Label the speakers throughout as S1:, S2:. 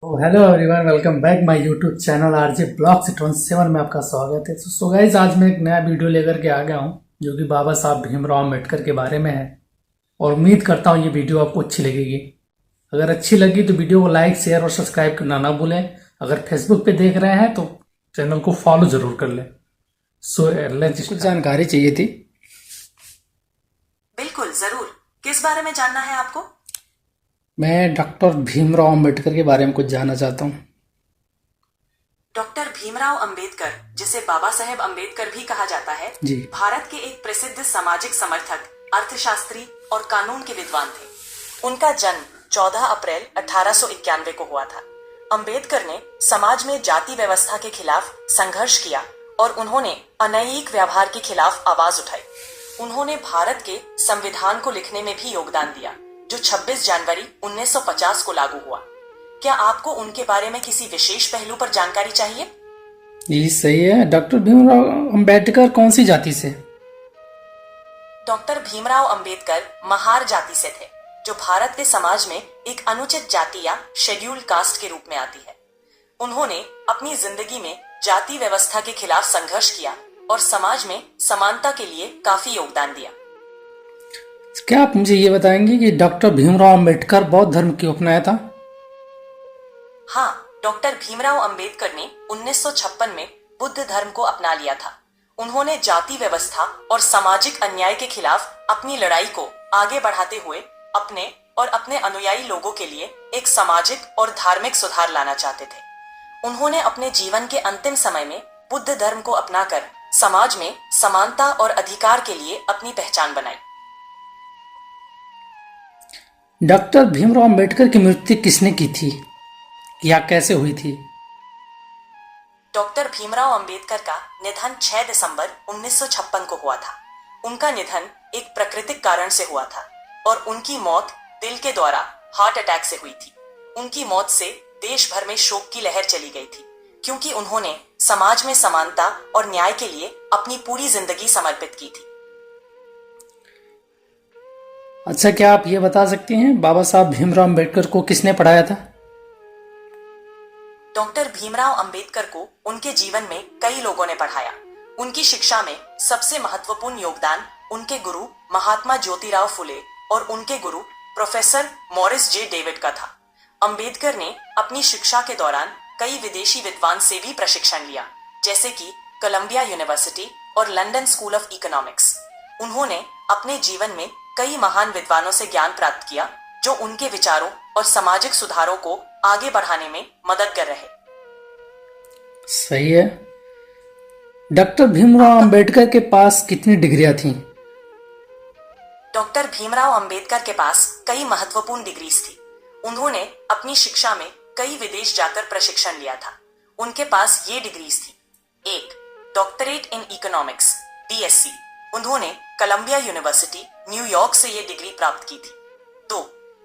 S1: तो hello everyone, welcome back my YouTube channel RJ blogs 27 में आपका स्वागत है। सो गाइज, आज मैं एक नया वीडियो लेकर के आ गया हूँ जो कि बाबा साहब भीमराव अम्बेडकर के बारे में है। और उम्मीद करता हूँ ये वीडियो आपको अच्छी लगेगी। अगर अच्छी लगी तो वीडियो को लाइक, शेयर और सब्सक्राइब करना ना भूलें। अगर फेसबुक पे देख रहे हैं तो चैनल को फॉलो जरूर कर लें। सो कुछ जानकारी चाहिए थी।
S2: बिल्कुल, जरूर। किस बारे में जानना है आपको?
S1: मैं डॉक्टर भीमराव अम्बेडकर के बारे में कुछ जानना चाहता हूँ।
S2: डॉक्टर भीमराव अंबेडकर, जिसे बाबा साहेब अंबेडकर भी कहा जाता है,
S1: जी।
S2: भारत के एक प्रसिद्ध सामाजिक समर्थक, अर्थशास्त्री और कानून के विद्वान थे। उनका जन्म 14 अप्रैल 1891 को हुआ था। अंबेडकर ने समाज में जाति व्यवस्था के खिलाफ संघर्ष किया और उन्होंने अनैतिक व्यवहार के खिलाफ आवाज उठाई। उन्होंने भारत के संविधान को लिखने में भी योगदान दिया, जो 26 जनवरी 1950 को लागू हुआ। क्या आपको उनके बारे में किसी विशेष पहलू पर जानकारी चाहिए?
S1: जी सही है। डॉक्टर भीमराव अम्बेडकर कौन सी जाति से?
S2: डॉक्टर भीमराव अंबेडकर महार जाति से थे, जो भारत के समाज में एक अनुचित जाति या शेड्यूल्ड कास्ट के रूप में आती है। उन्होंने अपनी जिंदगी में जाति व्यवस्था के खिलाफ संघर्ष किया और समाज में समानता के लिए काफी योगदान दिया।
S1: क्या आप मुझे ये बताएंगे कि डॉक्टर भीमराव अम्बेडकर बौद्ध धर्म क्यों अपनाया था?
S2: हाँ, डॉक्टर भीमराव अंबेडकर ने 1956 में बुद्ध धर्म को अपना लिया था। उन्होंने जाति व्यवस्था और सामाजिक अन्याय के खिलाफ अपनी लड़ाई को आगे बढ़ाते हुए अपने और अपने अनुयायी लोगों के लिए एक सामाजिक और धार्मिक सुधार लाना चाहते थे। उन्होंने अपने जीवन के अंतिम समय में बुद्ध धर्म को अपनाकर समाज में समानता और अधिकार के लिए अपनी पहचान बनाई।
S1: डॉक्टर भीमराव अम्बेडकर की मृत्यु किसने की थी या कैसे हुई थी?
S2: डॉक्टर भीमराव अंबेडकर का निधन 6 दिसंबर 1956 को हुआ था। उनका निधन एक प्राकृतिक कारण से हुआ था और उनकी मौत दिल के द्वारा हार्ट अटैक से हुई थी। उनकी मौत से देश भर में शोक की लहर चली गई थी, क्योंकि उन्होंने समाज में समानता और न्याय के लिए अपनी पूरी जिंदगी समर्पित की थी।
S1: अच्छा, क्या आप ये बता सकते हैं बाबा साहब भीमराव अम्बेडकर को किसने पढ़ाया था?
S2: डॉक्टर भीमराव अंबेडकर को उनके जीवन में कई लोगों ने पढ़ाया। उनकी शिक्षा में सबसे महत्वपूर्ण योगदान उनके गुरु महात्मा ज्योतिराव फुले और उनके गुरु प्रोफेसर मॉरिस जे डेविड का था। अंबेडकर ने अपनी शिक्षा के दौरान कई विदेशी विद्वान से भी प्रशिक्षण लिया, जैसे कि कोलंबिया यूनिवर्सिटी और लंदन स्कूल ऑफ इकोनॉमिक्स। उन्होंने अपने जीवन में कई महान विद्वानों से ज्ञान प्राप्त किया, जो उनके विचारों और सामाजिक सुधारों को आगे बढ़ाने में मदद कर रहे।
S1: सही है। डॉक्टर भीमराव अम्बेडकर के पास कितनी डिग्रियां थीं?
S2: डॉक्टर भीमराव अंबेडकर के पास कई महत्वपूर्ण डिग्रीज थी। उन्होंने अपनी शिक्षा में कई विदेश जाकर प्रशिक्षण लिया था। उनके पास ये डिग्रीज थी: 1. Doctorate in economics (BSc). उन्होंने कोलंबिया यूनिवर्सिटी न्यूयॉर्क से ये डिग्री प्राप्त की थी। 2.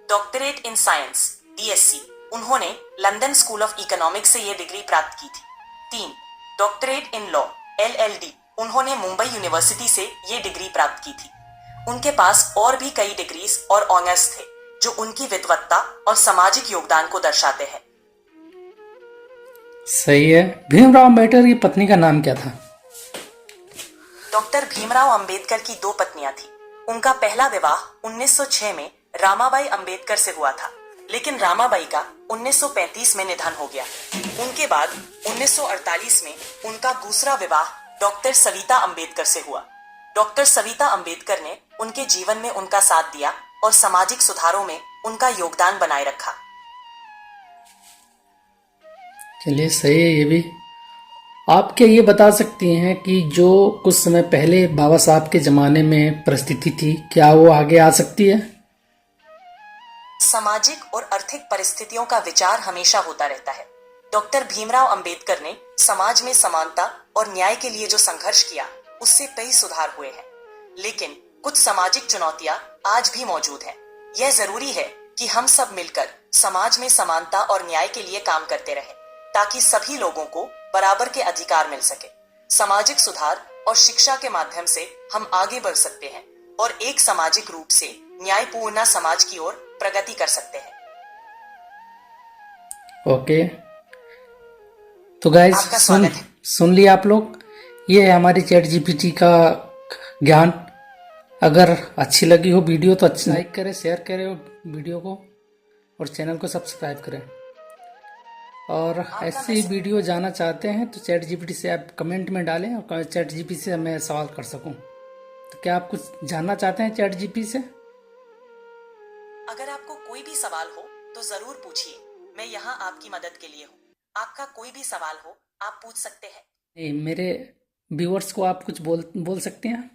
S2: Doctorate in science (DSc). उन्होंने लंदन स्कूल ऑफ इकोनॉमिक्स से ये डिग्री प्राप्त की थी। 3. Doctorate in law (LLD). उन्होंने मुंबई यूनिवर्सिटी से ये डिग्री प्राप्त की थी। उनके पास और भी कई डिग्रीज और ऑनर्स थे, जो उनकी विद्वत्ता और सामाजिक योगदान को दर्शाते हैं।
S1: सही है। भीमराव अम्बेडकर की पत्नी का नाम क्या था?
S2: डॉक्टर भीमराव अंबेडकर की 2 पत्नियां थी। उनका पहला विवाह 1906 में रामाबाई अंबेडकर से हुआ था, लेकिन रामाबाई का 1935 में निधन हो गया। उनके बाद 1948 में उनका दूसरा विवाह डॉक्टर सविता अंबेडकर से हुआ। डॉक्टर सविता अंबेडकर ने उनके जीवन में उनका साथ दिया और सामाजिक सुधारों में उनका योगदान बनाए रखा।
S1: चलिए, सही है ये भी। आप क्या ये बता सकती हैं कि जो कुछ समय पहले बाबा साहब के जमाने में परिस्थिति थी, क्या वो आगे आ सकती है?
S2: सामाजिक और आर्थिक परिस्थितियों का विचार हमेशा होता रहता है। डॉक्टर भीमराव अंबेडकर ने समाज में समानता और न्याय के लिए जो संघर्ष किया, उससे कई सुधार हुए हैं। लेकिन कुछ सामाजिक चुनौतियां आज भी मौजूद हैं। यह जरूरी है कि हम सब मिलकर समाज में समानता और न्याय के लिए काम करते रहें, ताकि सभी लोगों को बराबर के अधिकार मिल सके। सामाजिक सुधार और शिक्षा के माध्यम से हम आगे बढ़ सकते हैं और एक सामाजिक रूप से न्यायपूर्ण समाज की ओर प्रगति कर सकते हैं।
S1: ओके, तो गाइज
S2: आपका
S1: सुन
S2: स्वागत है।
S1: सुन लिया आप लोग। ये है हमारी चैट जीपीटी का ज्ञान। अगर अच्छी लगी हो वीडियो तो अच्छा लाइक करें, शेयर करें वीडियो को, और चैनल को सब्सक्राइब करें। और ऐसी वीडियो जानना चाहते हैं तो चैट जीपीटी से आप कमेंट में डालें और चैट जीपीटी से मैं सवाल कर सकूं। तो क्या आप कुछ जानना चाहते हैं चैट जीपीटी से?
S2: अगर आपको कोई भी सवाल हो तो जरूर पूछिए, मैं यहाँ आपकी मदद के लिए हूँ। आपका कोई भी सवाल हो आप पूछ सकते हैं।
S1: मेरे व्यूअर्स को आप कुछ बोल सकते हैं?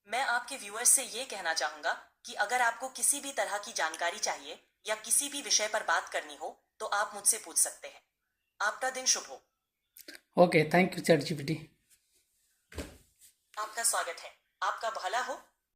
S2: मैं आपके व्यूअर्स से ये कहना चाहूंगा कि अगर आपको किसी भी तरह की जानकारी चाहिए या किसी भी विषय पर बात करनी हो तो आप मुझसे पूछ सकते हैं। आपका दिन शुभ हो।
S1: Okay, thank you chat GPT.
S2: आपका स्वागत है। आपका भला हो।